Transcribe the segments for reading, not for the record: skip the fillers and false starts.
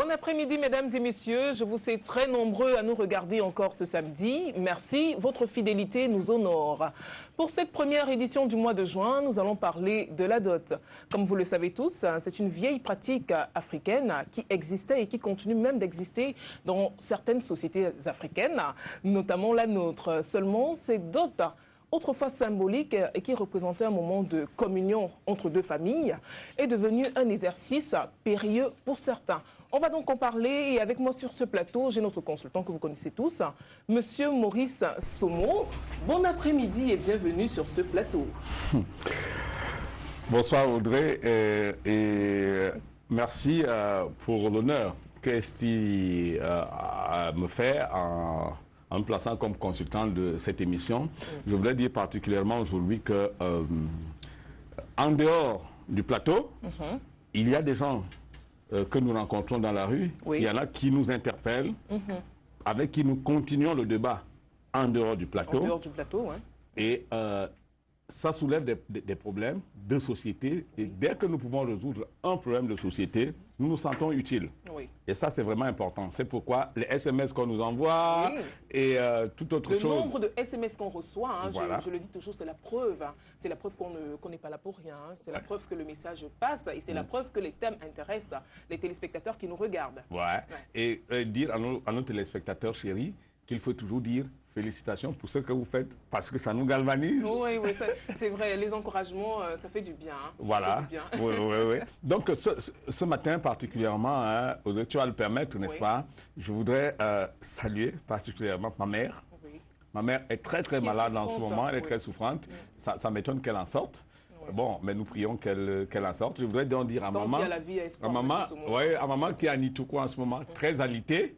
Bon après-midi, mesdames et messieurs. Je vous sais très nombreux à nous regarder encore ce samedi. Merci, votre fidélité nous honore. Pour cette première édition du mois de juin, nous allons parler de la dot. Comme vous le savez tous, c'est une vieille pratique africaine qui existait et qui continue même d'exister dans certaines sociétés africaines, notamment la nôtre. Seulement, cette dot, autrefois symbolique et qui représentait un moment de communion entre deux familles, est devenu un exercice périlleux pour certains. On va donc en parler et avec moi sur ce plateau, j'ai notre consultant que vous connaissez tous, Monsieur Maurice Somo. Bon après-midi et bienvenue sur ce plateau. Bonsoir Audrey et merci pour l'honneur qu'Esti me fait en me plaçant comme consultant de cette émission. Je voudrais dire particulièrement aujourd'hui que en dehors du plateau, il y a des gens que nous rencontrons dans la rue. Il y en a qui nous interpellent, avec qui nous continuons le débat en dehors du plateau. En dehors du plateau, oui. Et ça soulève des problèmes de société. Et dès que nous pouvons résoudre un problème de société, nous nous sentons utiles. Oui. Et ça, c'est vraiment important. C'est pourquoi les SMS qu'on nous envoie et toute autre chose. Le nombre de SMS qu'on reçoit, hein, voilà. je le dis toujours, c'est la preuve. Hein. C'est la preuve qu'on n'est pas là pour rien. Hein. C'est la preuve que le message passe et c'est la preuve que les thèmes intéressent les téléspectateurs qui nous regardent. Et dire à nos téléspectateurs chéris qu'il faut toujours dire félicitations pour ce que vous faites, parce que ça nous galvanise. Oui, c'est vrai. Les encouragements, ça fait du bien. Hein. Voilà. Oui. Donc, ce matin particulièrement, hein, tu vas le permettre, n'est-ce pas? Je voudrais saluer particulièrement ma mère. Oui. Ma mère est très malade en ce moment. Elle est très souffrante. Ça m'étonne qu'elle en sorte. Bon, mais nous prions qu'elle en sorte. Je voudrais donc dire à maman, à maman qui est à Nitoukou en ce moment, très alitée.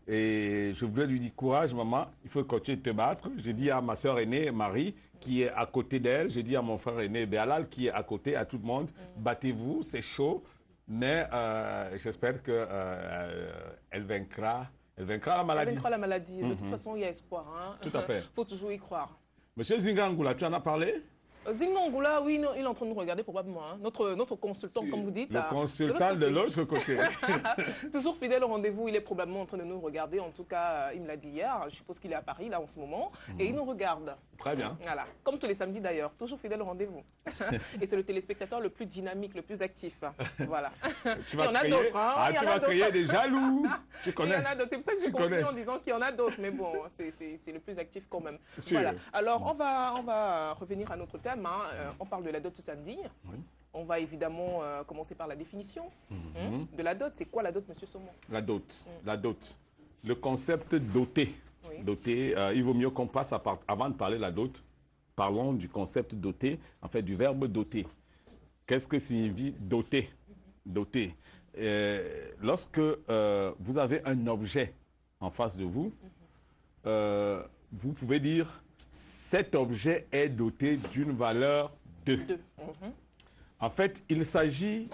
Et je voudrais lui dire courage, maman, il faut continuer de te battre. J'ai dit à ma soeur aînée, Marie, qui est à côté d'elle. J'ai dit à mon frère aîné, Béalal, qui est à côté, à tout le monde, battez-vous, c'est chaud. Mais j'espère qu'elle vaincra la maladie. Elle vaincra la maladie. De toute façon, il y a espoir. Hein. Tout à fait. Il faut toujours y croire. Monsieur Zingangoula, tu en as parlé? Zingangoula, oui, il est en train de nous regarder probablement. Hein. Notre consultant, comme vous dites. Le consultant de l'autre côté. Toujours fidèle au rendez-vous, il est probablement en train de nous regarder. En tout cas, il me l'a dit hier. Je suppose qu'il est à Paris, là, en ce moment. Et il nous regarde. Très bien. Voilà. Comme tous les samedis, d'ailleurs. Toujours fidèle au rendez-vous. Et c'est le téléspectateur le plus dynamique, le plus actif. Voilà. Tu vas créer, tu vas créer des jaloux. Tu connais. Il y en a d'autres. C'est pour ça que je continue en disant qu'il y en a d'autres. Mais bon, c'est le plus actif quand même. Voilà. Alors, on va revenir à notre thème. On parle de la dot ce samedi. On va évidemment commencer par la définition de la dot. C'est quoi la dot, monsieur Somo? La dot. La dot. Le concept doté. Doté, il vaut mieux qu'on passe avant de parler de la dot. Parlons du concept doté, en fait du verbe doter. Qu'est-ce que signifie doter? Doter. Lorsque vous avez un objet en face de vous, vous pouvez dire cet objet est doté d'une valeur de. En fait, il s'agit,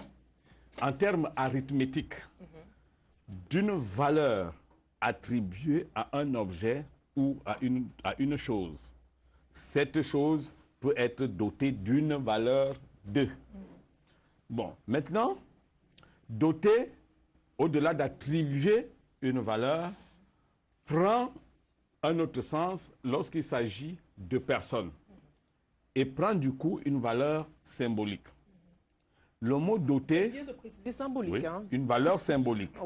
en termes arithmétiques, d'une valeur attribuée à un objet ou à une chose. Cette chose peut être dotée d'une valeur de. Bon, maintenant, doter, au-delà d'attribuer une valeur, prend un autre sens lorsqu'il s'agit de personnes et prend du coup une valeur symbolique. Le mot doté, vient de préciser symbolique, une valeur symbolique.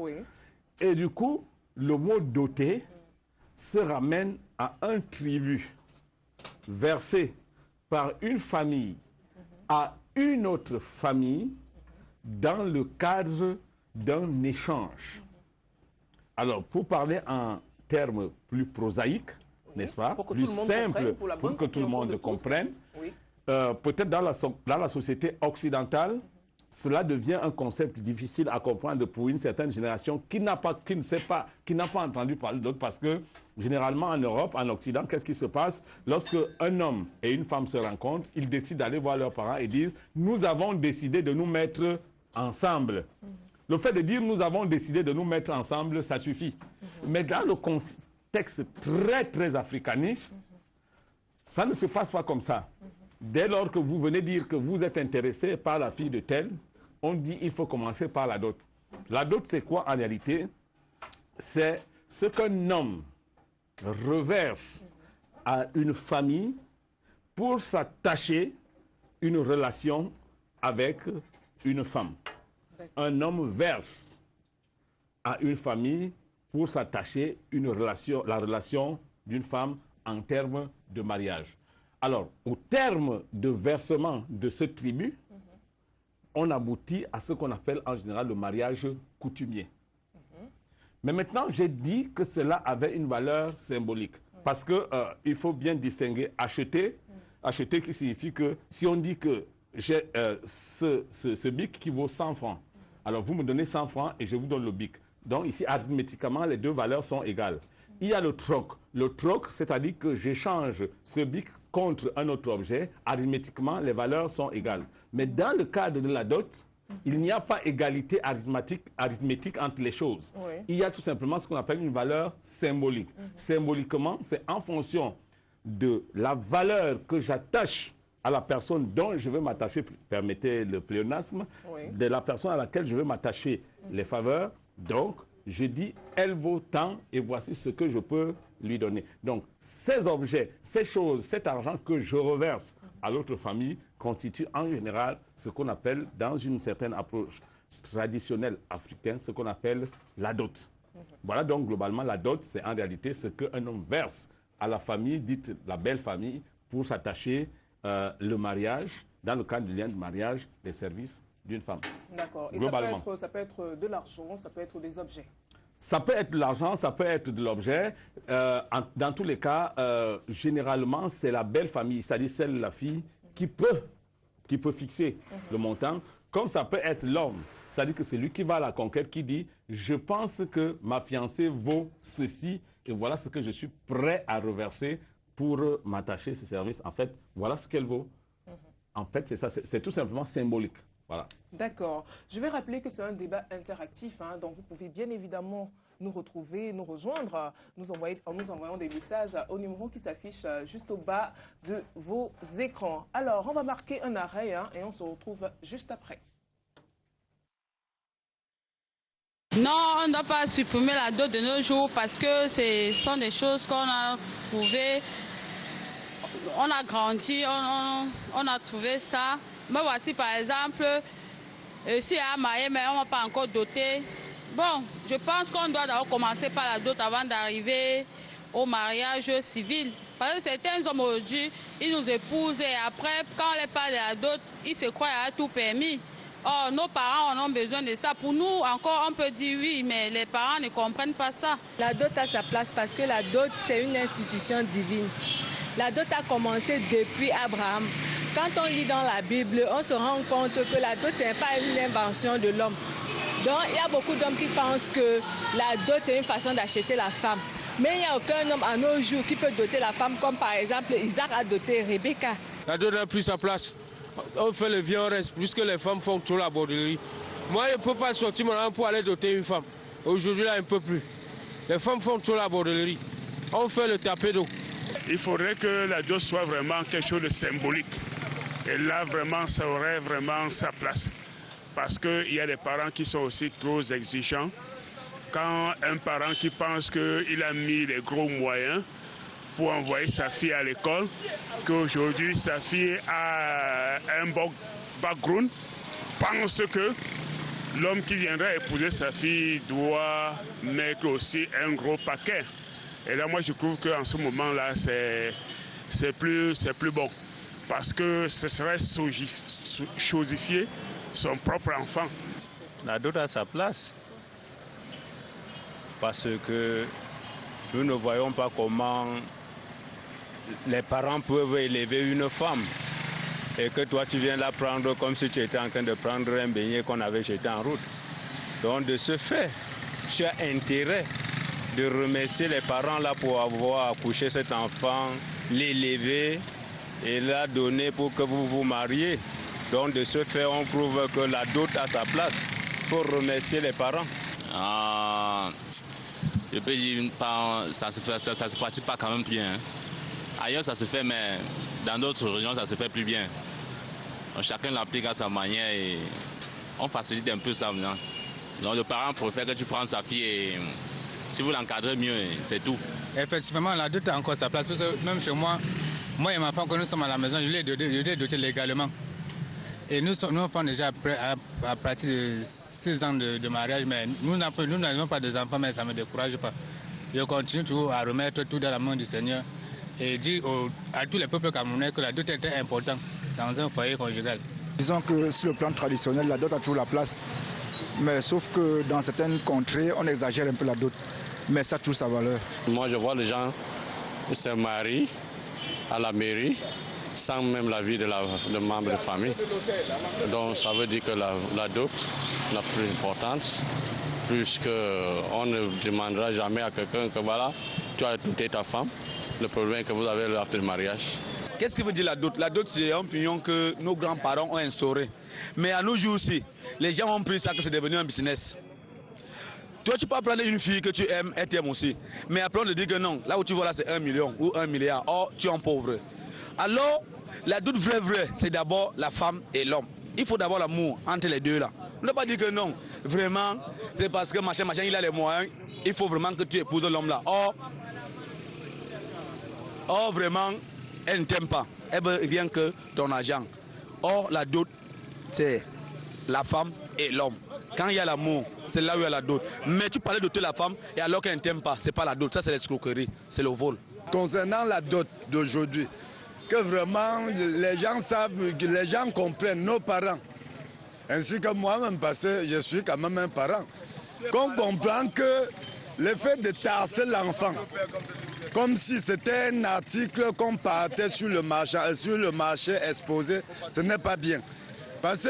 Et du coup, le mot doté se ramène à un tribut versé par une famille à une autre famille dans le cadre d'un échange. Alors, pour parler en termes plus prosaïques, n'est-ce pas, plus simples, pour que tout le monde comprenne, peut-être dans la société occidentale, cela devient un concept difficile à comprendre pour une certaine génération qui n'a pas entendu parler d'autres, parce que généralement en Europe, en Occident, qu'est-ce qui se passe? Lorsque un homme et une femme se rencontrent, ils décident d'aller voir leurs parents et disent « Nous avons décidé de nous mettre ensemble ». Le fait de dire « Nous avons décidé de nous mettre ensemble », ça suffit. Mais dans le contexte très africaniste, ça ne se passe pas comme ça. Dès lors que vous venez dire que vous êtes intéressé par la fille de tel, on dit il faut commencer par la dot. La dot, c'est quoi en réalité? C'est ce qu'un homme reverse à une famille pour s'attacher une relation avec une femme. Un homme verse à une famille pour s'attacher la relation d'une femme en termes de mariage. Alors, au terme de versement de ce tribut, on aboutit à ce qu'on appelle en général le mariage coutumier. Mais maintenant, j'ai dit que cela avait une valeur symbolique. Parce qu'il faut bien distinguer acheter. Acheter qui signifie que si on dit que j'ai ce bic qui vaut 100 francs, alors vous me donnez 100 francs et je vous donne le bic. Donc ici, arithmétiquement, les deux valeurs sont égales. Il y a le troc. Le troc, c'est-à-dire que j'échange ce bic contre un autre objet. Arithmétiquement, les valeurs sont égales. Mais dans le cadre de la dot, il n'y a pas égalité arithmétique entre les choses. Oui. Il y a tout simplement ce qu'on appelle une valeur symbolique. Symboliquement, c'est en fonction de la valeur que j'attache à la personne dont je veux m'attacher, permettez le pléonasme, de la personne à laquelle je veux m'attacher les faveurs. Donc, je dis, elle vaut tant et voici ce que je peux lui donner. Donc, ces objets, ces choses, cet argent que je reverse à l'autre famille constitue en général ce qu'on appelle, dans une certaine approche traditionnelle africaine, ce qu'on appelle la dot. Voilà donc globalement la dot, c'est en réalité ce qu'un homme verse à la famille, dite la belle famille, pour s'attacher le mariage, dans le cadre du lien de mariage, des services d'une femme. D'accord. Et ça peut être de l'argent, ça peut être des objets. Ça peut être de l'argent, ça peut être de l'objet. Dans tous les cas, généralement, c'est la belle famille, c'est-à-dire celle de la fille, qui peut fixer le montant, comme ça peut être l'homme. C'est-à-dire que c'est lui qui va à la conquête, qui dit « Je pense que ma fiancée vaut ceci, et voilà ce que je suis prêt à reverser pour m'attacher ce service. En fait, voilà ce qu'elle vaut. » En fait, c'est ça, c'est tout simplement symbolique. Voilà. D'accord. Je vais rappeler que c'est un débat interactif, donc vous pouvez bien évidemment nous retrouver, nous rejoindre, en nous envoyant des messages au numéro qui s'affiche juste au bas de vos écrans. Alors, on va marquer un arrêt et on se retrouve juste après. Non, on ne doit pas supprimer la dot de nos jours parce que ce sont des choses qu'on a trouvées. On a grandi, on a trouvé ça. Mais voici par exemple, si elle a marié, mais on ne va pas encore doter. Bon, je pense qu'on doit d'abord commencer par la dot avant d'arriver au mariage civil. Parce que certains hommes aujourd'hui, ils nous épousent et après, quand on les parle de la dot, ils se croient à tout permis. Or, nos parents en ont besoin de ça. Pour nous, encore, on peut dire oui, mais les parents ne comprennent pas ça. La dot a sa place parce que la dot, c'est une institution divine. La dot a commencé depuis Abraham. Quand on lit dans la Bible, on se rend compte que la dot, ce n'est pas une invention de l'homme. Donc, il y a beaucoup d'hommes qui pensent que la dot, c'est une façon d'acheter la femme. Mais il n'y a aucun homme à nos jours qui peut doter la femme, comme par exemple Isaac a doté Rebecca. La dot n'a plus sa place. On fait le vieux reste, puisque les femmes font trop la bordellerie. Moi, je ne peux pas sortir mon arme pour aller doter une femme. Aujourd'hui, là, un peu plus. Les femmes font trop la bordellerie. On fait le tapé d'eau. Il faudrait que la dot soit vraiment quelque chose de symbolique. Et là, vraiment, ça aurait vraiment sa place. Parce qu'il y a des parents qui sont aussi trop exigeants. Quand un parent qui pense qu'il a mis les gros moyens pour envoyer sa fille à l'école, qu'aujourd'hui sa fille a un bon background, pense que l'homme qui viendra épouser sa fille doit mettre aussi un gros paquet. Et là, moi, je trouve qu'en ce moment-là, c'est plus bon. Parce que ce serait chosifier son propre enfant. La dot a sa place. Parce que nous ne voyons pas comment les parents peuvent élever une femme. Et que toi, tu viens la prendre comme si tu étais en train de prendre un beignet qu'on avait jeté en route. Donc, de ce fait, tu as intérêt de remercier les parents là pour avoir accouché cet enfant, l'élever et la donner pour que vous vous mariez. Donc de ce fait, on prouve que la dot a sa place. Il faut remercier les parents. Je peux dire, ça se pratique pas quand même bien. Ailleurs, ça se fait, mais dans d'autres régions, ça se fait plus bien. Donc, chacun l'applique à sa manière et on facilite un peu ça maintenant. Donc le parent préfère que tu prennes sa fille et si vous l'encadrez mieux, c'est tout. Effectivement, la dot a encore sa place. Parce que même chez moi et ma femme, quand nous sommes à la maison, je l'ai doté légalement. Et nous sommes déjà à partir de 6 ans de mariage, mais nous n'avons pas de enfants, mais ça ne me décourage pas. Je continue toujours à remettre tout dans la main du Seigneur et dire à tous les peuples camerounais que la dot est très importante dans un foyer conjugal. Disons que sur le plan traditionnel, la dot a toujours la place. Mais sauf que dans certaines contrées, on exagère un peu la dot. Mais ça a toujours sa valeur. Moi, je vois les gens se marient à la mairie sans même l'avis de membres de famille. Donc ça veut dire que la dot est la plus importante, puisqu'on ne demandera jamais à quelqu'un que voilà, tu as écouté ta femme. Le problème est que vous avez l'acte de mariage. Qu'est-ce que veut dire la dot? La dot, c'est un pignon que nos grands-parents ont instauré. Mais à nos jours aussi, les gens ont pris ça que c'est devenu un business. Toi, tu peux prendre une fille que tu aimes, elle t'aime aussi. Mais après, on te dit que non, là où tu vois là, c'est 1 million ou 1 milliard. Or, tu es un pauvre. Alors, la dot vraie, c'est d'abord la femme et l'homme. Il faut d'abord l'amour entre les deux là. On ne peut pas dire que non, vraiment, c'est parce que machin, il a les moyens. Il faut vraiment que tu épouses l'homme là. Or, vraiment, elle ne t'aime pas. Elle veut rien que ton argent. Or, la dot, c'est la femme et l'homme. Quand il y a l'amour, c'est là où il y a la dot. Mais tu parlais de doter la femme et alors qu'elle ne t'aime pas, c'est pas la dot, ça c'est l'escroquerie, c'est le vol. Concernant la dot d'aujourd'hui, que vraiment les gens savent, que les gens comprennent, nos parents, ainsi que moi-même, parce que je suis quand même un parent, qu'on comprend que le fait de tasser l'enfant, comme si c'était un article qu'on partait sur le marché exposé, ce n'est pas bien. Parce que,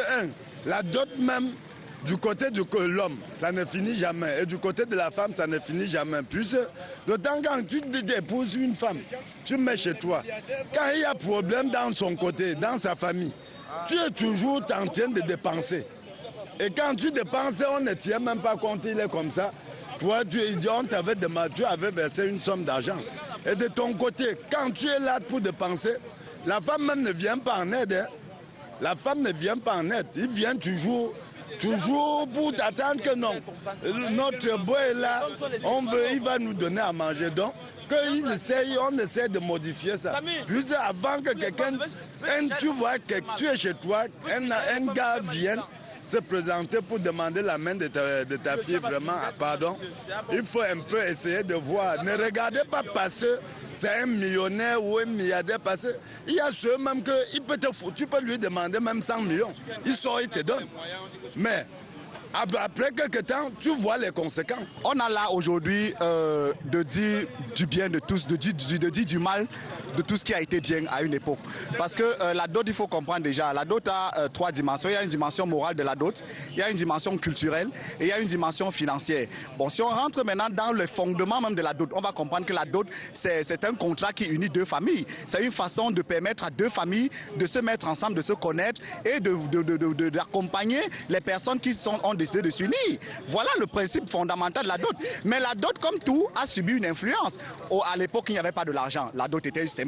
la dot même, du côté de l'homme, ça ne finit jamais. Et du côté de la femme, ça ne finit jamais. Puis, d'autant quand tu épouses une femme, tu mets chez toi. Quand il y a problème dans son côté, dans sa famille, tu es toujours en train de dépenser. Et quand tu dépenses, on ne tient même pas compte, il est comme ça. Toi, tu avais versé une somme d'argent. Et de ton côté, quand tu es là pour dépenser, la femme même ne vient pas en aide. Hein. La femme ne vient pas en aide. Il vient toujours pour t'attendre que non. Notre boy est là, il va nous donner à manger. Donc, on essaie de modifier ça. Puis avant que quelqu'un, tu vois que tu es chez toi, un gars vienne se présenter pour demander la main de ta fille, vraiment, pardon. Il faut un peu essayer de voir. Ne regardez pas passer. C'est un millionnaire ou un milliardaire parce qu'il y a ceux même que tu peux lui demander même 100 millions. Il sort, il te donne. Mais après quelques temps, tu vois les conséquences. On a là aujourd'hui de dire du bien de tous, de dire du mal de tout ce qui a été bien à une époque. Parce que la dot, il faut comprendre déjà, la dot a 3 dimensions. Il y a une dimension morale de la dot, il y a une dimension culturelle et il y a une dimension financière. Bon, si on rentre maintenant dans le fondement même de la dot, on va comprendre que la dot, c'est un contrat qui unit 2 familles. C'est une façon de permettre à 2 familles de se mettre ensemble, de se connaître et d'accompagner les personnes qui ont décidé de s'unir. Voilà le principe fondamental de la dot. Mais la dot, comme tout, a subi une influence. À l'époque, il n'y avait pas de l'argent. La dot était symbolique.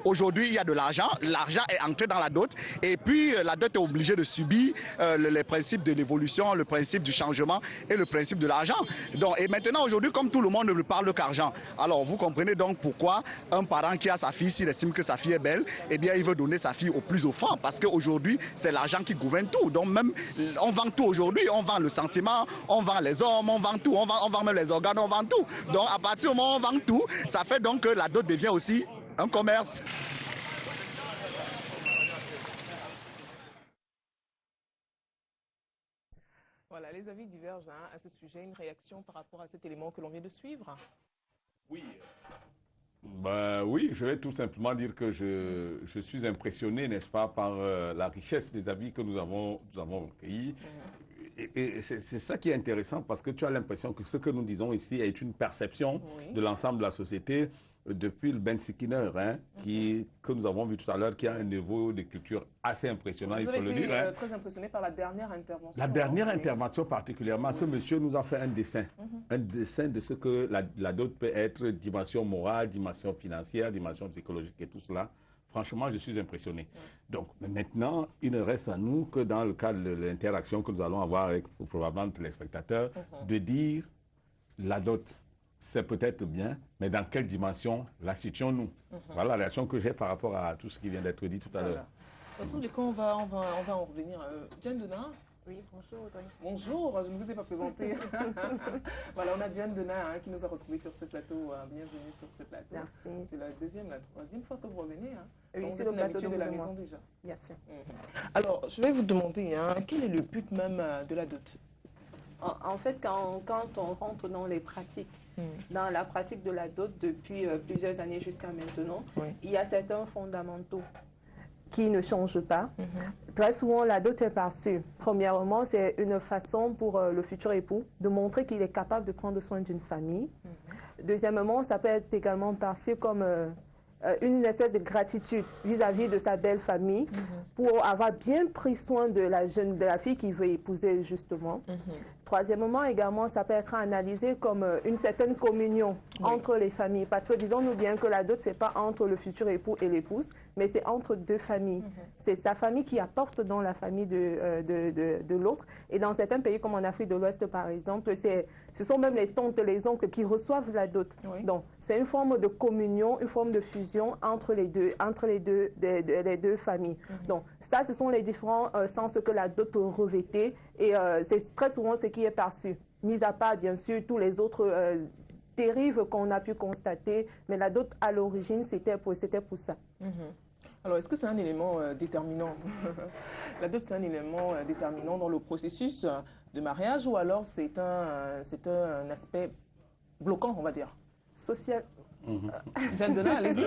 Aujourd'hui, il y a de l'argent. L'argent est entré dans la dot. Et puis, la dot est obligée de subir les principes de l'évolution, le principe du changement et le principe de l'argent. Et maintenant, aujourd'hui, comme tout le monde ne parle qu'argent, alors vous comprenez donc pourquoi un parent qui a sa fille, s'il estime que sa fille est belle, eh bien, il veut donner sa fille au plus offrant. Parce qu'aujourd'hui, c'est l'argent qui gouverne tout. Donc, même, on vend tout aujourd'hui. On vend le sentiment, on vend les hommes, on vend tout. On vend même les organes, on vend tout. Donc, à partir du moment où on vend tout, ça fait donc que la dot devient aussi un commerce. Voilà, les avis divergent à ce sujet. Une réaction par rapport à cet élément que l'on vient de suivre? Oui. Oui, je vais tout simplement dire que je suis impressionné, n'est-ce pas, par la richesse des avis que nous avons recueillis. Et c'est ça qui est intéressant parce que tu as l'impression que ce que nous disons ici est une perception de l'ensemble de la société depuis le Ben Sikiner, que nous avons vu tout à l'heure, qui a un niveau de culture assez impressionnant, il faut le dire. Vous avez été très impressionné par la dernière intervention. La dernière intervention particulièrement, ce monsieur nous a fait un dessin de ce que la dot peut être, dimension morale, dimension financière, dimension psychologique et tout cela. Franchement, je suis impressionné. Donc, maintenant, il ne reste à nous que dans le cadre de l'interaction que nous allons avoir avec probablement les spectateurs, de dire la dot, c'est peut-être bien, mais dans quelle dimension la situons-nous? Voilà la réaction que j'ai par rapport à tout ce qui vient d'être dit tout à l'heure. Dans tous les cas, on va en revenir. Diane Dena. Oui, bonjour Audrey. Bonjour, je ne vous ai pas présenté. Voilà, on a Diane Dena qui nous a retrouvés sur ce plateau. Bienvenue sur ce plateau. Merci. C'est la deuxième, la troisième fois que vous revenez. Oui, c'est le plateau de la maison déjà. Bien sûr. Alors, je vais vous demander, quel est le but même de la dot? En fait, quand on rentre dans les pratiques, dans la pratique de la dot depuis plusieurs années jusqu'à maintenant, il y a certains fondamentaux qui ne changent pas. Très souvent, la dot est perçue. Premièrement, c'est une façon pour le futur époux de montrer qu'il est capable de prendre soin d'une famille. Deuxièmement, ça peut être également perçu comme une espèce de gratitude vis-à-vis de sa belle famille pour avoir bien pris soin de la fille qu'il veut épouser justement. Troisièmement, également, ça peut être analysé comme une certaine communion entre les familles. Parce que disons-nous bien que la dot, ce n'est pas entre le futur époux et l'épouse, mais c'est entre deux familles. C'est sa famille qui apporte dans la famille de l'autre. Et dans certains pays, comme en Afrique de l'Ouest, par exemple, ce sont même les tantes et les oncles qui reçoivent la dot. Donc, c'est une forme de communion, une forme de fusion entre les deux familles. Donc, ça, ce sont les différents sens que la dot peut revêtir. Et c'est très souvent ce qui est perçu. Mis à part, bien sûr, tous les autres dérives qu'on a pu constater. Mais la dot, à l'origine, c'était pour ça. Alors, est-ce que c'est un élément déterminant? La dot, c'est un élément déterminant dans le processus de mariage ou alors c'est un aspect bloquant, on va dire? Social. Jeanne Dena, allez-y.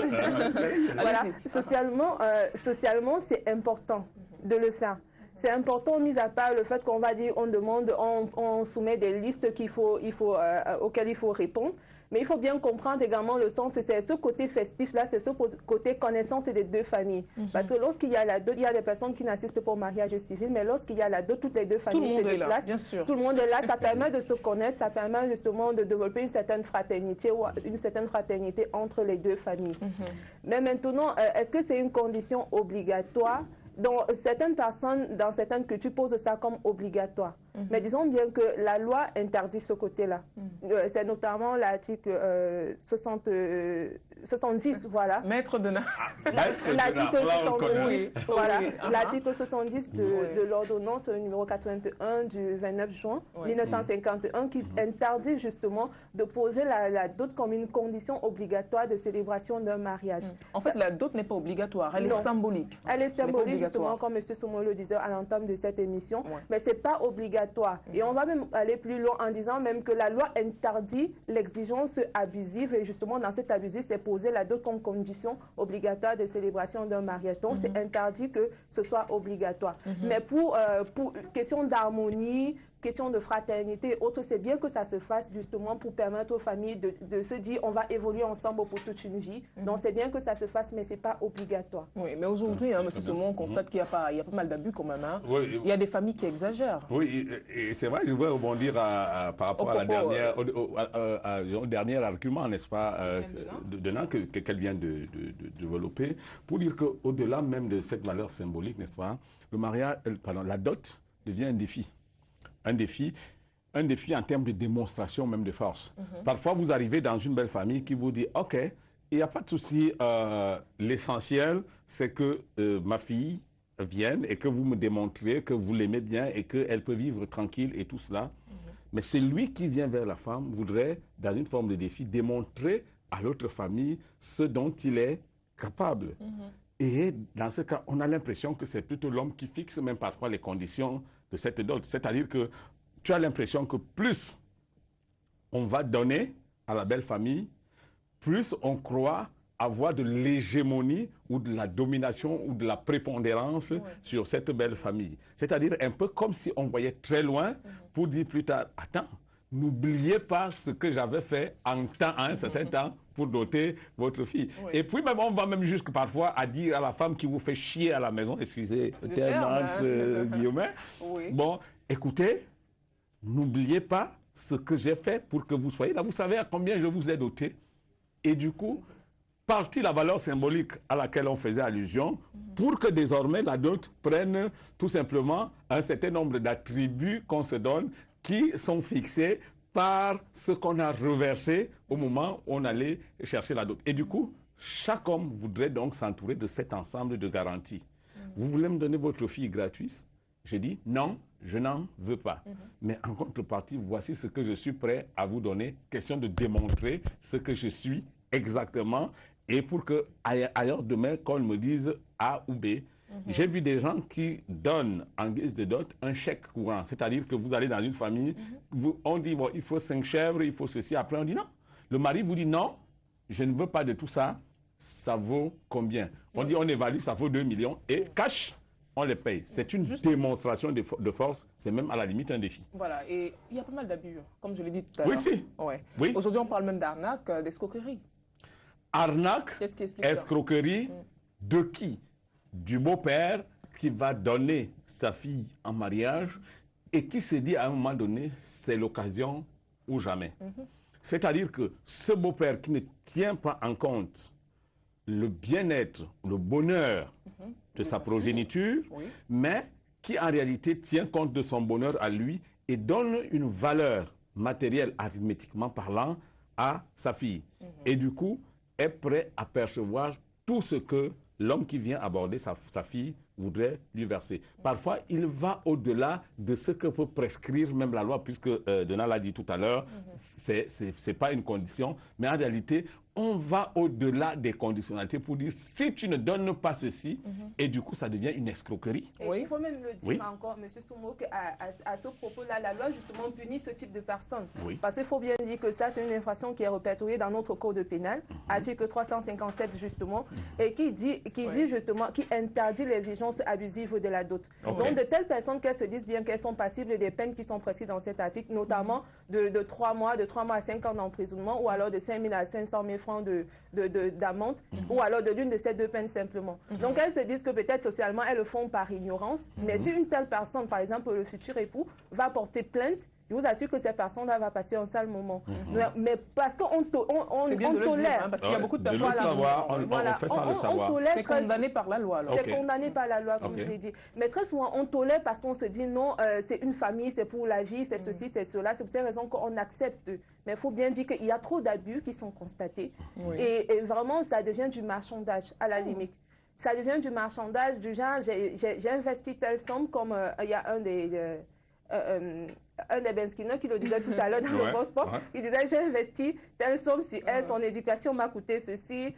Voilà, socialement, c'est important de le faire. C'est important, mis à part le fait qu'on va dire, on soumet des listes auxquelles il faut répondre. Mais il faut bien comprendre également le sens, c'est ce côté festif-là, c'est ce côté connaissance des deux familles. Parce que lorsqu'il y a la dot, il y a des personnes qui n'assistent pas au mariage civil, mais lorsqu'il y a la dot, toutes les deux familles se déplacent. Bien sûr. Tout le monde est là, ça permet de se connaître, ça permet justement de développer une certaine fraternité entre les deux familles. Mais maintenant, est-ce que c'est une condition obligatoire? Donc, certaines personnes, dans certaines cultures, posent ça comme obligatoire. Mais disons bien que la loi interdit ce côté-là. C'est notamment l'article 70, voilà. Maître Dena. L'article 70, voilà. L'article 70 de l'ordonnance numéro 81 du 29 juin 1951 qui interdit justement de poser la dot comme une condition obligatoire de célébration d'un mariage. En fait, la dot n'est pas obligatoire, elle est symbolique. Elle est symbolique, justement, comme M. Somo le disait à l'entame de cette émission, mais ce n'est pas obligatoire. Et on va même aller plus loin en disant même que la loi interdit l'exigence abusive, et justement, dans cette abusif, c'est poser la dot comme condition obligatoire de célébration d'un mariage. Donc, c'est interdit que ce soit obligatoire. Mais pour question d'harmonie, question de fraternité, autre, c'est bien que ça se fasse justement pour permettre aux familles de se dire on va évoluer ensemble pour toute une vie. Donc c'est bien que ça se fasse, mais c'est pas obligatoire. Oui, mais aujourd'hui, M. Somo, on constate qu'il y a pas mal d'abus quand même. Il y a des familles qui exagèrent. Oui, et c'est vrai, je voudrais rebondir par rapport à la dernière, au dernier argument, n'est-ce pas, qu'elle vient de développer, pour dire qu'au-delà même de cette valeur symbolique, n'est-ce pas, la dot devient un défi. Un défi en termes de démonstration même de force. Parfois, vous arrivez dans une belle famille qui vous dit « Ok, il n'y a pas de souci, l'essentiel, c'est que ma fille vienne et que vous me démontriez que vous l'aimez bien et qu'elle peut vivre tranquille et tout cela. Mais celui qui vient vers la femme voudrait, dans une forme de défi, démontrer à l'autre famille ce dont il est capable. Et dans ce cas, on a l'impression que c'est plutôt l'homme qui fixe même parfois les conditions de cette dot. C'est-à-dire que tu as l'impression que plus on va donner à la belle famille, plus on croit avoir de l'hégémonie ou de la domination ou de la prépondérance sur cette belle famille. C'est-à-dire un peu comme si on voyait très loin pour dire plus tard, attends, n'oubliez pas ce que j'avais fait en un certain temps pour doter votre fille. Et puis même, on va même jusque parfois à dire à la femme qui vous fait chier à la maison, excusez le terme entre guillemets, bon, écoutez, n'oubliez pas ce que j'ai fait pour que vous soyez là. Vous savez à combien je vous ai doté. Et du coup, partie la valeur symbolique à laquelle on faisait allusion pour que désormais la dot prenne tout simplement un certain nombre d'attributs qu'on se donne qui sont fixés par ce qu'on a reversé au moment où on allait chercher la dot. Et du coup, chaque homme voudrait donc s'entourer de cet ensemble de garanties. Vous voulez me donner votre fille gratuite? J'ai dit non, je n'en veux pas. Mais en contrepartie, voici ce que je suis prêt à vous donner. Question de démontrer ce que je suis exactement. Et pour que ailleurs demain, qu'on me dise A ou B, j'ai vu des gens qui donnent en guise de dot un chèque courant. C'est-à-dire que vous allez dans une famille, on dit bon, il faut 5 chèvres, il faut ceci. Après, on dit non. Le mari vous dit non, je ne veux pas de tout ça. Ça vaut combien? On dit on évalue, ça vaut 2 millions. Et cash, on les paye. C'est une démonstration de force. C'est même à la limite un défi. Voilà. Et il y a pas mal d'abus, comme je l'ai dit tout à l'heure. Oui, si. Ouais. Oui. Aujourd'hui, on parle même d'arnaque, d'escroquerie. Arnaque, escroquerie, de qui? Du beau-père qui va donner sa fille en mariage et qui se dit à un moment donné, c'est l'occasion ou jamais. C'est-à-dire que ce beau-père qui ne tient pas en compte le bien-être, le bonheur de sa progéniture, mais qui en réalité tient compte de son bonheur à lui et donne une valeur matérielle, arithmétiquement parlant, à sa fille. Et du coup, est prêt à percevoir tout ce que l'homme qui vient aborder sa fille voudrait lui verser. Parfois, il va au-delà de ce que peut prescrire même la loi, puisque Donald l'a dit tout à l'heure, c'est pas une condition, mais en réalité, on va au-delà des conditionnalités pour dire si tu ne donnes pas ceci, et du coup ça devient une escroquerie. Et il faut même le dire encore, M. Soumo, qu'à ce propos-là, la loi justement punit ce type de personnes. Parce qu'il faut bien dire que ça, c'est une infraction qui est répertoriée dans notre code pénal, article 357 justement, et qui dit justement, qui interdit l'exigence abusive de la dot. Donc de telles personnes qu'elles se disent bien qu'elles sont passibles des peines qui sont prescrites dans cet article, notamment de 3 mois à 5 ans d'emprisonnement, ou alors de 5 000 à 500 000 francs d'amende, ou alors de l'une de ces deux peines simplement. Donc elles se disent que peut-être socialement elles le font par ignorance, mais si une telle personne, par exemple le futur époux, va porter plainte, je vous assure que cette personne-là va passer un sale moment. Mais parce qu'on c'est bien de le tolère. dire, parce qu'il y a beaucoup de personnes... On fait sans le savoir. C'est condamné par la loi. C'est condamné par la loi, comme je l'ai dit. Mais très souvent, on tolère parce qu'on se dit non, c'est une famille, c'est pour la vie, c'est ceci, c'est cela. C'est pour ces raisons qu'on accepte. Mais il faut bien dire qu'il y a trop d'abus qui sont constatés. Et vraiment, ça devient du marchandage, à la limite. Ça devient du marchandage du genre, j'ai investi telle somme, comme il y a un des Benskino qui le disait tout à l'heure dans le Bon Sport. Il disait, j'ai investi telle somme sur elle, son éducation m'a coûté ceci,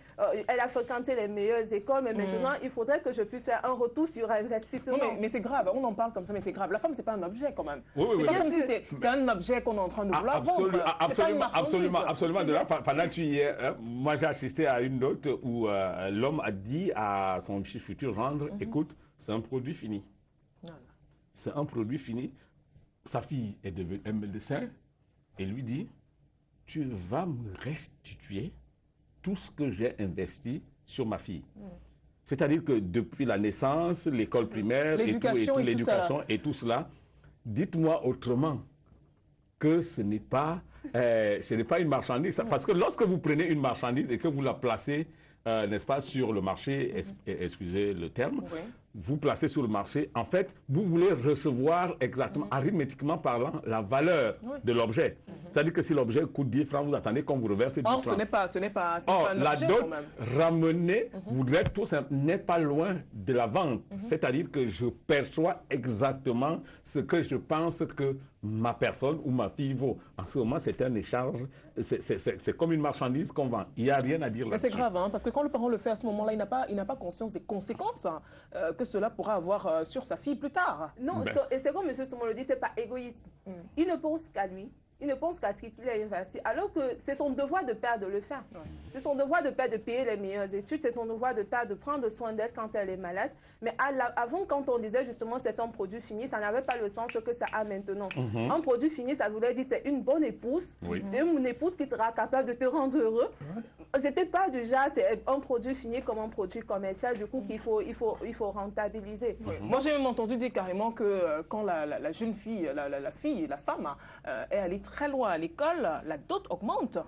elle a fréquenté les meilleures écoles, mais maintenant, il faudrait que je puisse faire un retour sur investissement. Mais c'est grave, on en parle comme ça, mais c'est grave. La femme, c'est pas un objet quand même. C'est pas comme si c'est un objet qu'on est en train de vouloir vendre. Absolument. De là, pendant que tu y es, moi j'ai assisté à une note où l'homme a dit à son futur gendre, écoute, c'est un produit fini. C'est un produit fini. Sa fille est devenue un médecin et lui dit, tu vas me restituer tout ce que j'ai investi sur ma fille. C'est-à-dire que depuis la naissance, l'école primaire, l'éducation et tout cela, dites-moi autrement que ce n'est pas une marchandise. Parce que lorsque vous prenez une marchandise et que vous la placez, n'est-ce pas, sur le marché, excusez le terme, vous placez sur le marché, en fait, vous voulez recevoir exactement, arithmétiquement parlant, la valeur de l'objet. C'est-à-dire que si l'objet coûte 10 francs, vous attendez qu'on vous reverse 10 francs. Or, ce n'est pas un la objet, dot ramenée, voudrait tout simplement, n'est pas loin de la vente. C'est-à-dire que je perçois exactement ce que je pense que ma personne ou ma fille vaut. En ce moment, c'est un échange, c'est comme une marchandise qu'on vend. Il n'y a rien à dire là-dessus. Mais c'est grave, parce que quand le parent le fait à ce moment-là, il n'a pas conscience des conséquences que cela pourra avoir sur sa fille plus tard. Non, et c'est comme M. Soumo le dit, c'est pas égoïsme. Il ne pense qu'à lui. Il ne pense qu'à ce qu'il a investi, alors que c'est son devoir de père de le faire. C'est son devoir de père de payer les meilleures études, c'est son devoir de père de prendre soin d'elle quand elle est malade. Mais avant, quand on disait justement c'est un produit fini, ça n'avait pas le sens que ça a maintenant. Un produit fini, ça voulait dire c'est une bonne épouse, c'est une épouse qui sera capable de te rendre heureux. C'était pas du genre, c'est un produit fini comme un produit commercial, du coup qu'il faut rentabiliser. Moi j'ai même entendu dire carrément que quand la jeune fille, la femme est allée très loin à l'école, la dot augmente.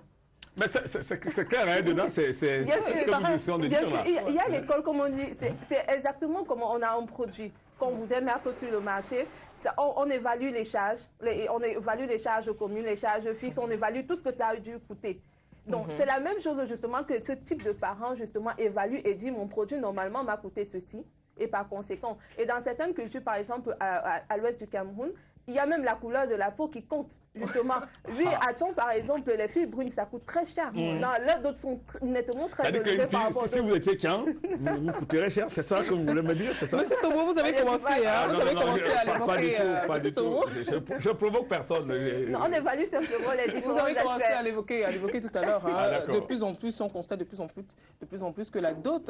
Mais c'est clair, hein, dedans, c'est ce que nous essayons de dire là. Il y a l'école, comme on dit, c'est exactement comme on a un produit qu'on voudrait mettre sur le marché. On évalue les charges, on évalue les charges communes, les charges fixes, on évalue tout ce que ça a dû coûter. Donc, c'est la même chose, justement, que ce type de parent, justement, évalue et dit, mon produit, normalement, m'a coûté ceci, et par conséquent. Et dans certaines cultures, par exemple, à l'ouest du Cameroun, il y a même la couleur de la peau qui compte, justement. Lui, à Tchon, par exemple, les filles brunes, ça coûte très cher. Là, d'autres sont nettement très élevées par rapport si vous étiez Tchon, vous coûterez cher, c'est ça que vous voulez me dire, c'est ça? Monsieur Sobo, vous avez commencé, hein? Vous avez commencé à l'évoquer. Pas du tout. Je provoque personne. Non, on évalue simplement les différents Vous avez commencé à l'évoquer tout à l'heure. De plus en plus, on constate de plus en plus que la dot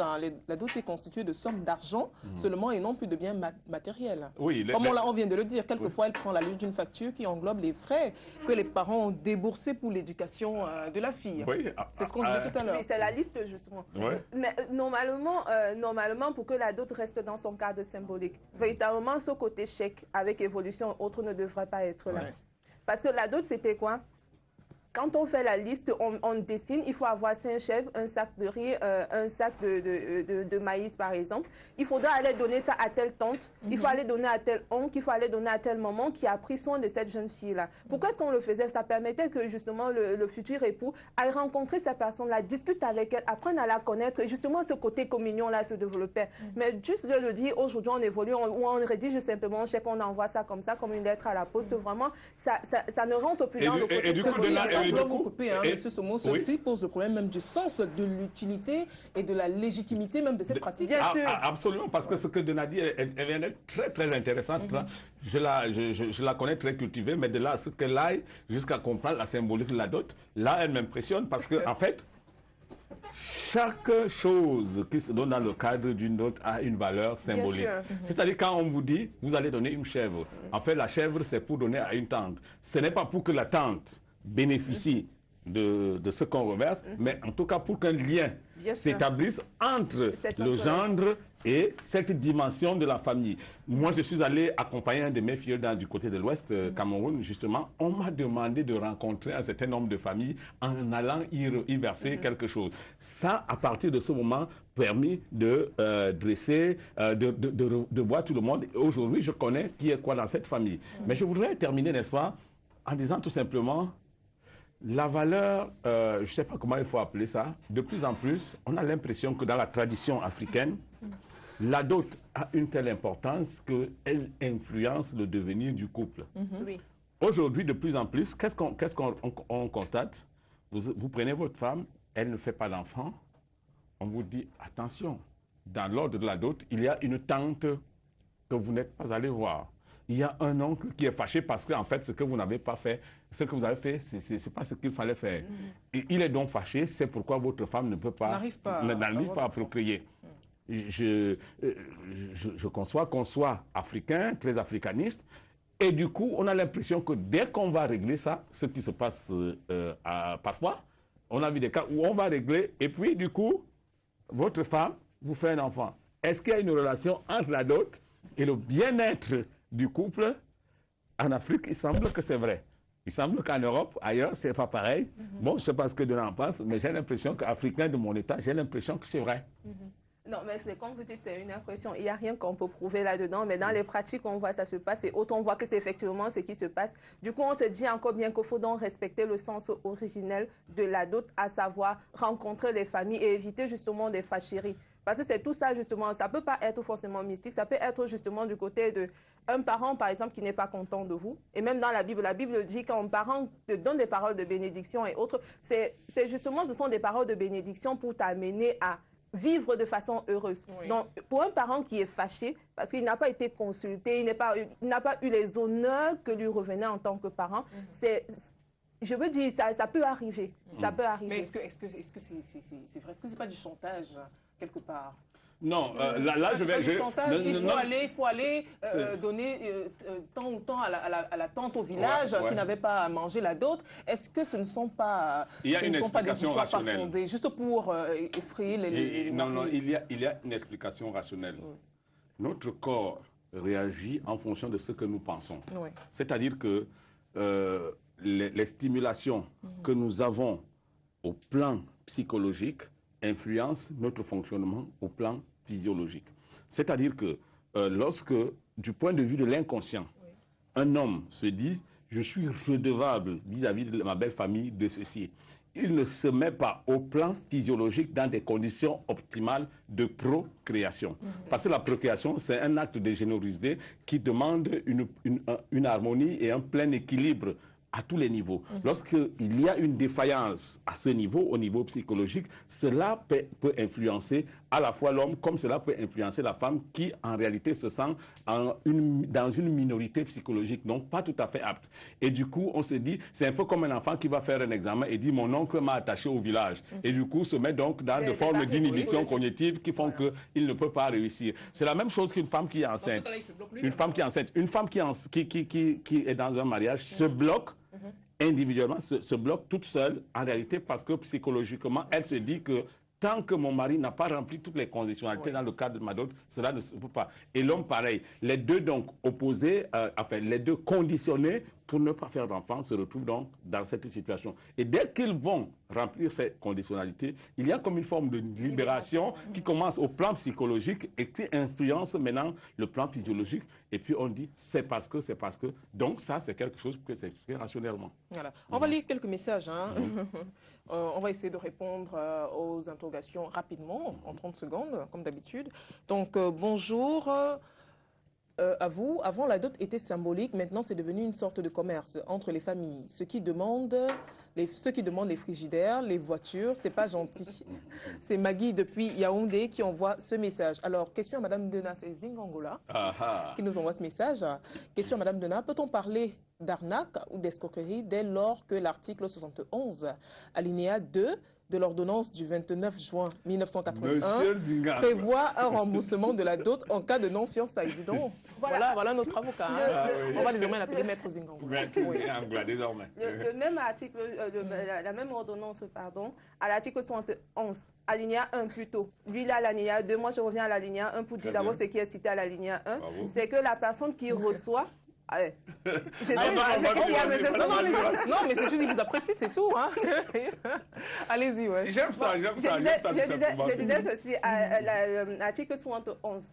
est constituée de sommes d'argent seulement et non plus de biens matériels. Oui. Comme on vient de le dire, quelquefois, elle prend la liste d'une facture qui englobe les frais que les parents ont déboursés pour l'éducation de la fille. Oui. C'est ce qu'on disait tout à l'heure. Oui, c'est la liste, justement. Ouais. Mais normalement, pour que la dot reste dans son cadre symbolique, véritablement, ce côté chèque avec évolution autre ne devrait pas être là. Ouais. Parce que la dot, c'était quoi? Quand on fait la liste, on dessine, il faut avoir 5 chèvres, un sac de riz, un sac de maïs, par exemple. Il faudra aller donner ça à telle tante, il faut aller donner à tel oncle, il faut aller donner à telle maman qui a pris soin de cette jeune fille-là. Pourquoi est-ce qu'on le faisait? Ça permettait que, justement, le futur époux aille rencontrer cette personne-là, discute avec elle, apprenne à la connaître, et justement, ce côté communion-là se développait. Mais juste de le dire, aujourd'hui, on évolue, on rédige simplement un chèque, on envoie ça, comme une lettre à la poste. Vraiment, ça ne rentre plus dans le côté je dois vous couper, hein, M. Somo, ceci pose le problème même du sens, de l'utilité et de la légitimité même de cette pratique. Bien sûr. Absolument, parce que ce que Donna dit, elle vient d'être très, très intéressante. Là. Je la connais très cultivée, mais de là à ce qu'elle aille jusqu'à comprendre la symbolique de la dot, là, elle m'impressionne parce que, en fait, chaque chose qui se donne dans le cadre d'une dot a une valeur symbolique. C'est-à-dire quand on vous dit, vous allez donner une chèvre. En fait, la chèvre, c'est pour donner à une tante. Ce n'est pas pour que la tante bénéficie de ce qu'on reverse, mais en tout cas pour qu'un lien s'établisse entre le gendre et cette dimension de la famille. Moi, je suis allé accompagner un de mes filles du côté de l'Ouest, Cameroun, justement. On m'a demandé de rencontrer un certain nombre de familles en allant y verser quelque chose. Ça, à partir de ce moment, permis de dresser, de voir tout le monde. Aujourd'hui, je connais qui est quoi dans cette famille. Mais je voudrais terminer, n'est-ce pas, en disant tout simplement, la valeur, je ne sais pas comment il faut appeler ça, de plus en plus, on a l'impression que dans la tradition africaine, la dot a une telle importance qu'elle influence le devenir du couple. Oui. Aujourd'hui, de plus en plus, qu'est-ce qu'on constate? Vous prenez votre femme, elle ne fait pas d'enfant, on vous dit, attention, dans l'ordre de la dot, il y a une tante que vous n'êtes pas allé voir. Il y a un oncle qui est fâché parce qu'en fait, ce que vous n'avez pas fait, ce que vous avez fait, ce n'est pas ce qu'il fallait faire. Et il est donc fâché, c'est pourquoi votre femme n'arrive pas à procréer. Je conçois qu'on soit africain, très africaniste, et du coup, on a l'impression que dès qu'on va régler ça, ce qui se passe parfois, on a vu des cas où on va régler, et puis du coup, votre femme vous fait un enfant. Est-ce qu'il y a une relation entre la dot et le bien-être du couple? En Afrique, il semble que c'est vrai. Il semble qu'en Europe, ailleurs, c'est pas pareil. Bon, je ne sais pas ce que Donna en pense, mais j'ai l'impression qu'Africain de mon état, j'ai l'impression que c'est vrai. Non, mais c'est comme vous dites, c'est une impression. Il n'y a rien qu'on peut prouver là-dedans, mais dans les pratiques, on voit ça se passe et autant on voit que c'est effectivement ce qui se passe. Du coup, on se dit encore bien qu'il faut donc respecter le sens originel de la dot, à savoir rencontrer les familles et éviter justement des fâcheries. Parce que c'est tout ça, justement, ça ne peut pas être forcément mystique, ça peut être justement du côté d'un parent, par exemple, qui n'est pas content de vous. Et même dans la Bible dit qu'un parent te donne des paroles de bénédiction et autres, c'est justement, ce sont des paroles de bénédiction pour t'amener à vivre de façon heureuse. Oui. Donc, pour un parent qui est fâché, parce qu'il n'a pas été consulté, il n'a pas eu les honneurs que lui revenaient en tant que parent, je veux dire, ça peut arriver. Ça peut arriver. Mais est-ce que c'est vrai? Est-ce que ce n'est pas du chantage, quelque part? Non, là je vais... Du chantage, il faut aller donner tant ou tant à la tante au village qui n'avait pas mangé la dot. Est-ce que ce ne sont pas, il y a une explication rationnelle. Pas fondées, juste pour effrayer les non, il y a une explication rationnelle. Oui. Notre corps réagit en fonction de ce que nous pensons. Oui. C'est-à-dire que les stimulations que nous avons au plan psychologique influence notre fonctionnement au plan physiologique. C'est-à-dire que lorsque, du point de vue de l'inconscient, un homme se dit « je suis redevable vis-à-vis de ma belle famille de ceci », il ne se met pas au plan physiologique dans des conditions optimales de procréation. Parce que la procréation, c'est un acte de générosité qui demande une harmonie et un plein équilibre à tous les niveaux. Lorsqu'il y a une défaillance à ce niveau, au niveau psychologique, cela peut influencer à la fois l'homme comme cela peut influencer la femme qui, en réalité, se sent dans une minorité psychologique, donc pas tout à fait apte. Et du coup, on se dit, c'est un peu comme un enfant qui va faire un examen et dit « mon oncle m'a attaché au village ». Et du coup, se met donc dans des formes d'inhibition cognitive qui font qu'il ne peut pas réussir. C'est la même chose qu'une femme qui est enceinte. Une femme qui est enceinte, une femme qui est dans un mariage se bloque individuellement, se bloque toute seule, en réalité, parce que psychologiquement, elle se dit que tant que mon mari n'a pas rempli toutes les conditionnalités dans le cadre de ma dot, cela ne se peut pas. Et l'homme, pareil. Les deux, donc, opposés, les deux conditionnés pour ne pas faire d'enfants se retrouvent donc dans cette situation. Et dès qu'ils vont remplir ces conditionnalités, il y a comme une forme de libération qui commence au plan psychologique et qui influence maintenant le plan physiologique. Et puis on dit, c'est parce que. Donc ça, c'est quelque chose que c'est fait rationnellement. Voilà. On va lire quelques messages. On va essayer de répondre aux interrogations rapidement, en 30 secondes, comme d'habitude. Donc, bonjour à vous. Avant, la dot était symbolique. Maintenant, c'est devenu une sorte de commerce entre les familles. Ceux qui demandent les frigidaires, les voitures, c'est pas gentil. C'est Maggie depuis Yaoundé qui envoie ce message. Alors, question à Madame Dena, c'est Zingangola qui nous envoie ce message. Question à Madame Dena, peut-on parler d'arnaque ou d'escroquerie dès lors que l'article 71, alinéa 2 de l'ordonnance du 29 juin 1981 prévoit un remboursement de la dot en cas de non-fiançailles. Dis donc, voilà notre avocat. On va désormais l'appeler Maître Zingangola. Maître Zingangola, désormais. Le même article, la même ordonnance, pardon, à l'article 71, alinéa 1 plutôt. Lui, là, l'alinéa 2, moi je reviens à l'alinéa 1 pour dire d'abord ce qui est cité à l'alinéa 1. C'est que la personne qui reçoit... Ah ouais. Non, mais c'est juste qu'il vous apprécie, c'est tout. Hein. Allez-y, ouais. J'aime ça. Je disais ceci, à l'article 71.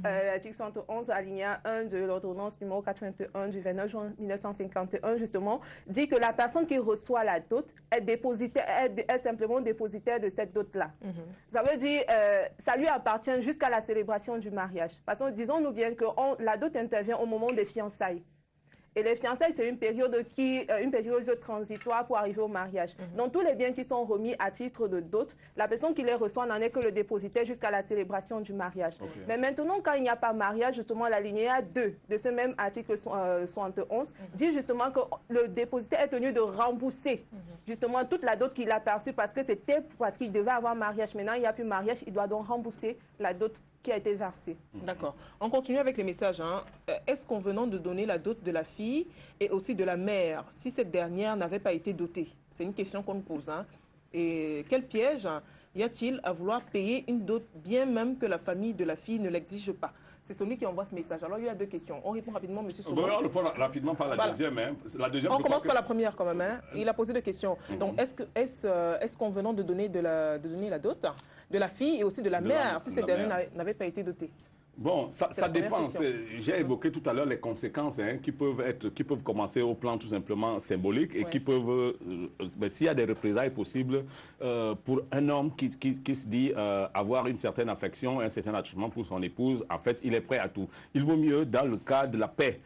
L'article 71, alinéa 1 de l'ordonnance numéro 81 du 29 juin 1951, justement, dit que la personne qui reçoit la dot est simplement dépositaire de cette dot-là. Ça veut dire ça lui appartient jusqu'à la célébration du mariage. Parce que disons-nous bien que la dot intervient au moment des fiançailles. Et les fiançailles, c'est une période transitoire pour arriver au mariage. Donc, tous les biens qui sont remis à titre de dot, la personne qui les reçoit n'en est que le dépositaire jusqu'à la célébration du mariage. Mais maintenant, quand il n'y a pas mariage, justement, l'alinéa 2 de ce même article 71 dit justement que le dépositaire est tenu de rembourser justement toute la dot qu'il a perçue parce qu'il devait avoir mariage. Maintenant, il n'y a plus mariage, il doit donc rembourser la dot qui a été versée. D'accord. On continue avec les messages. Est-ce convenant de donner la dot de la fille et aussi de la mère si cette dernière n'avait pas été dotée? C'est une question qu'on nous pose. Et quel piège y a-t-il à vouloir payer une dot bien même que la famille de la fille ne l'exige pas? C'est celui qui envoie ce message. Alors, il y a deux questions. On répond rapidement, monsieur Soumou. On répond rapidement par la deuxième. On commence par la première quand même. Il a posé deux questions. Donc, est-ce convenant de donner la dot de la fille et aussi de la mère si cette dernière n'avait pas été dotée? Bon, ça dépend. J'ai évoqué tout à l'heure les conséquences qui peuvent commencer au plan tout simplement symbolique et qui peuvent, s'il y a des représailles possibles pour un homme qui se dit avoir une certaine affection, un certain attachement pour son épouse, en fait, il est prêt à tout. Il vaut mieux, dans le cas de la paix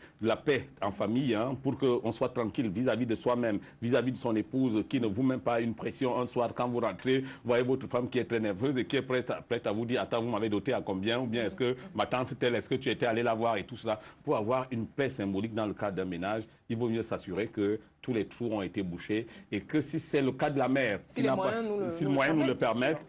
en famille, pour qu'on soit tranquille vis-à-vis de soi-même, vis-à-vis de son épouse, qui ne vous met pas une pression un soir quand vous rentrez, vous voyez votre femme qui est très nerveuse et qui est prête à vous dire, attends, vous m'avez doté à combien, ou bien est-ce que ma tante telle, est-ce que tu étais allé la voir et tout ça. Pour avoir une paix symbolique dans le cadre d'un ménage, il vaut mieux s'assurer que tous les trous ont été bouchés et que si c'est le cas de la mère, si les moyens nous le permettent,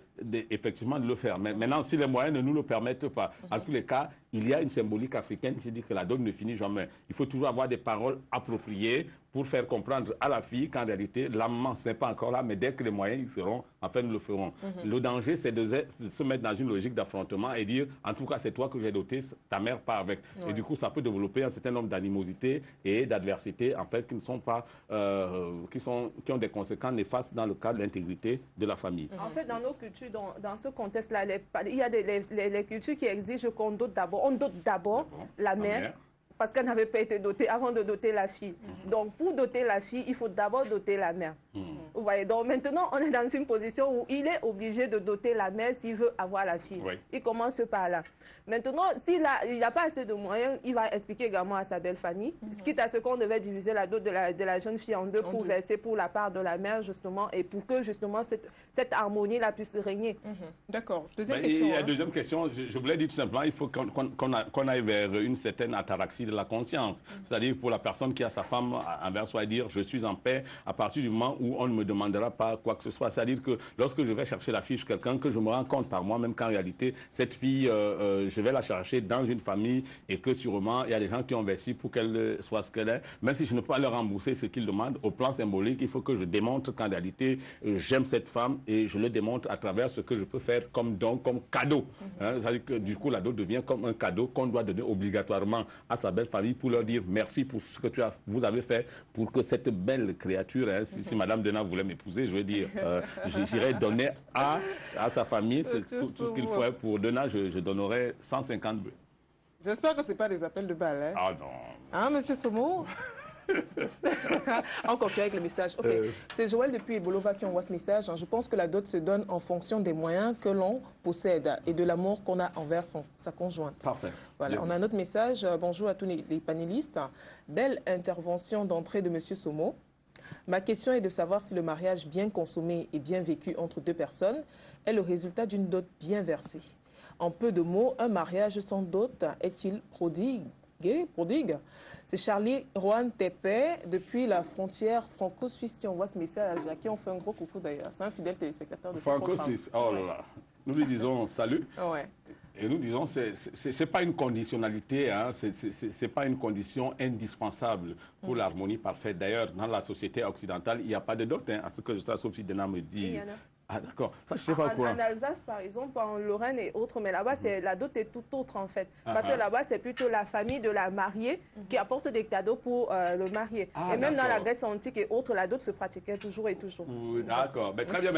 effectivement de le faire. Mais maintenant, si les moyens ne nous le permettent pas, en tous les cas, il y a une symbolique africaine qui dit que la dot ne finit jamais. Il faut toujours avoir des paroles appropriées pour faire comprendre à la fille qu'en réalité, la maman, ce n'est pas encore là, mais dès que les moyens y seront, en fait, nous le ferons. Le danger, c'est de se mettre dans une logique d'affrontement et dire, en tout cas, c'est toi que j'ai doté, ta mère part avec. Et du coup, ça peut développer un certain nombre d'animosités et d'adversités, en fait, qui ne sont pas, qui ont des conséquences néfastes dans le cadre de l'intégrité de la famille. En fait, dans nos cultures, dans ce contexte-là, il y a les cultures qui exigent qu'on dote d'abord. On dote d'abord la mère. Parce qu'elle n'avait pas été dotée avant de doter la fille. Donc, pour doter la fille, il faut d'abord doter la mère. Vous voyez, donc maintenant, on est dans une position où il est obligé de doter la mère s'il veut avoir la fille. Il commence par là. Maintenant, s'il n'a pas assez de moyens, il va expliquer également à sa belle famille, quitte à ce qu'on devait diviser la dot de la jeune fille en deux pour verser pour la part de la mère, justement, et pour que, justement, cette harmonie-là puisse régner. D'accord. Deuxième question. Il y a deuxième question. Je voulais dire tout simplement, il faut qu'on aille vers une certaine ataraxie de la conscience. C'est-à-dire pour la personne qui a sa femme envers soi, dire je suis en paix à partir du moment où on ne me demandera pas quoi que ce soit. C'est-à-dire que lorsque je vais chercher la fille chez quelqu'un, que je me rends compte par moi-même qu'en réalité, cette fille, je vais la chercher dans une famille et que sûrement, il y a des gens qui ont investi pour qu'elle soit ce qu'elle est. Même si je ne peux pas leur rembourser ce qu'ils demandent, au plan symbolique, il faut que je démontre qu'en réalité, j'aime cette femme et je le démontre à travers ce que je peux faire comme don, comme cadeau. C'est-à-dire que du coup, la dot devient comme un cadeau qu'on doit donner obligatoirement à sa belle famille pour leur dire merci pour ce que vous avez fait pour que cette belle créature, si Madame Dena voulait m'épouser, je veux dire, j'irais donner à sa famille tout ce qu'il faut pour Dena, je donnerais 150 bœufs. J'espère que ce n'est pas des appels de balles. Ah non. Hein, Monsieur Somo? On continue avec le message. Ok, c'est Joël depuis Bolova qui envoie ce message. Je pense que la dot se donne en fonction des moyens que l'on possède et de l'amour qu'on a envers sa conjointe. Parfait. Voilà, on a un autre message. Bonjour à tous les panélistes. Belle intervention d'entrée de Monsieur Somo. Ma question est de savoir si le mariage bien consommé et bien vécu entre deux personnes est le résultat d'une dot bien versée. En peu de mots, un mariage sans dot est-il prodigue? C'est Charlie Rohan Tepé, depuis la frontière franco-suisse, qui envoie ce message, à qui on fait un gros coucou d'ailleurs. C'est un fidèle téléspectateur de ce programme. Franco-suisse, oh là là. Nous lui disons salut. Et nous disons, ce n'est pas une conditionnalité, hein, ce n'est pas une condition indispensable pour l'harmonie parfaite. D'ailleurs, dans la société occidentale, il n'y a pas de dot, hein, à ce que je sais, sauf si Dena me dit. Ah d'accord, ça je sais pas quoi. En Alsace par exemple, en Lorraine et autres, mais là-bas la dot est tout autre en fait. Parce que là-bas c'est plutôt la famille de la mariée qui apporte des cadeaux pour le marié. Et même dans la Grèce antique et autres, la dot se pratiquait toujours et toujours. D'accord, mais très bien,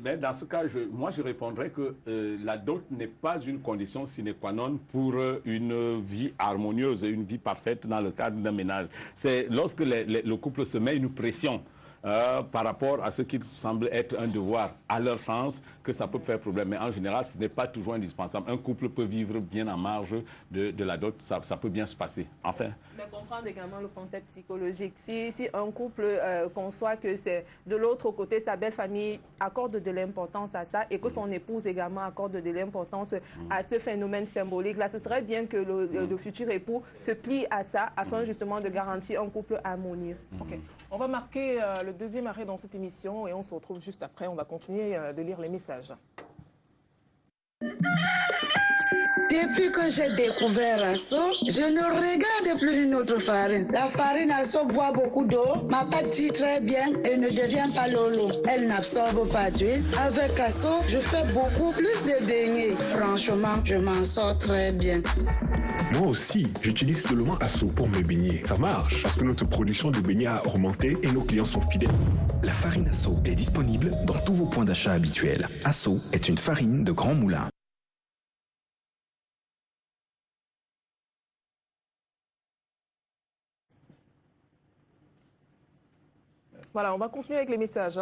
mais dans ce cas, moi je répondrais que la dot n'est pas une condition sine qua non pour une vie harmonieuse, une vie parfaite dans le cadre d'un ménage. C'est lorsque le couple se met une pression par rapport à ce qui semble être un devoir à leur sens, que ça peut faire problème. Mais en général, ce n'est pas toujours indispensable. Un couple peut vivre bien en marge de la dot, ça peut bien se passer. Enfin. Mais comprendre également le contexte psychologique. Si un couple conçoit que c'est de l'autre côté, sa belle famille accorde de l'importance à ça et que son épouse également accorde de l'importance à ce phénomène symbolique, là, ce serait bien que le futur époux se plie à ça afin justement de garantir un couple harmonieux. Okay. On va marquer le deuxième arrêt dans cette émission et on se retrouve juste après. On va continuer de lire les messages. Depuis que j'ai découvert Asso, je ne regarde plus une autre farine. La farine Asso boit beaucoup d'eau, ma pâte tire très bien et ne devient pas lolo. Elle n'absorbe pas d'huile. Avec Asso, je fais beaucoup plus de beignets. Franchement, je m'en sors très bien. Moi aussi, j'utilise seulement Asso pour mes beignets. Ça marche parce que notre production de beignets a augmenté et nos clients sont fidèles. La farine Asso est disponible dans tous vos points d'achat habituels. Asso est une farine de grand moulin. Voilà, on va continuer avec les messages.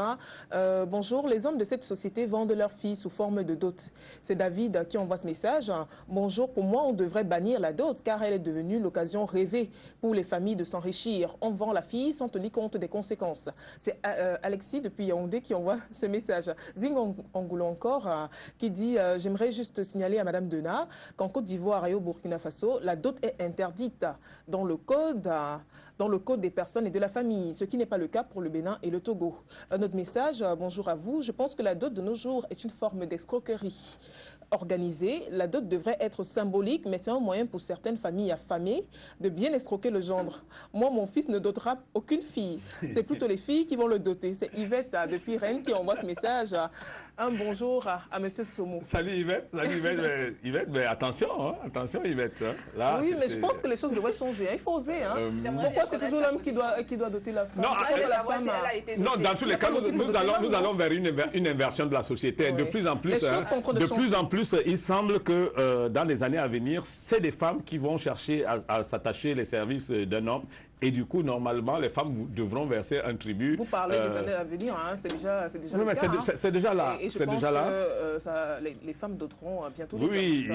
Bonjour, les hommes de cette société vendent leurs filles sous forme de dot. C'est David qui envoie ce message. Bonjour, pour moi, on devrait bannir la dot car elle est devenue l'occasion rêvée pour les familles de s'enrichir. On vend la fille sans tenir compte des conséquences. C'est Alexis depuis Yaoundé qui envoie ce message. Zing Angoulou encore qui dit « J'aimerais juste signaler à Madame Dena qu'en Côte d'Ivoire et au Burkina Faso, la dot est interdite dans le code dans le Code des personnes et de la famille, ce qui n'est pas le cas pour le Bénin et le Togo. Un autre message, bonjour à vous. Je pense que la dot de nos jours est une forme d'escroquerie organisée. La dot devrait être symbolique, mais c'est un moyen pour certaines familles affamées de bien escroquer le gendre. Moi, mon fils ne dotera aucune fille. C'est plutôt les filles qui vont le doter. C'est Yvette depuis Rennes qui envoie ce message. Un bonjour à M. Somo. Salut Yvette, Yvette, mais attention, hein, attention Yvette. Hein. Là, oui, mais je pense que les choses devraient changer. Il faut oser. Hein. Pourquoi c'est toujours l'homme qui doit doter la femme? Non, dans tous les cas, nous allons vers une inversion de la société. Oui. De plus en plus, il semble que dans les années à venir, c'est des femmes qui vont chercher à s'attacher les services d'un homme. Et du coup, normalement, les femmes devront verser un tribut. Vous parlez des années à venir, hein, c'est déjà oui, mais c'est déjà là. Et je pense que les femmes doteront bientôt. Oui,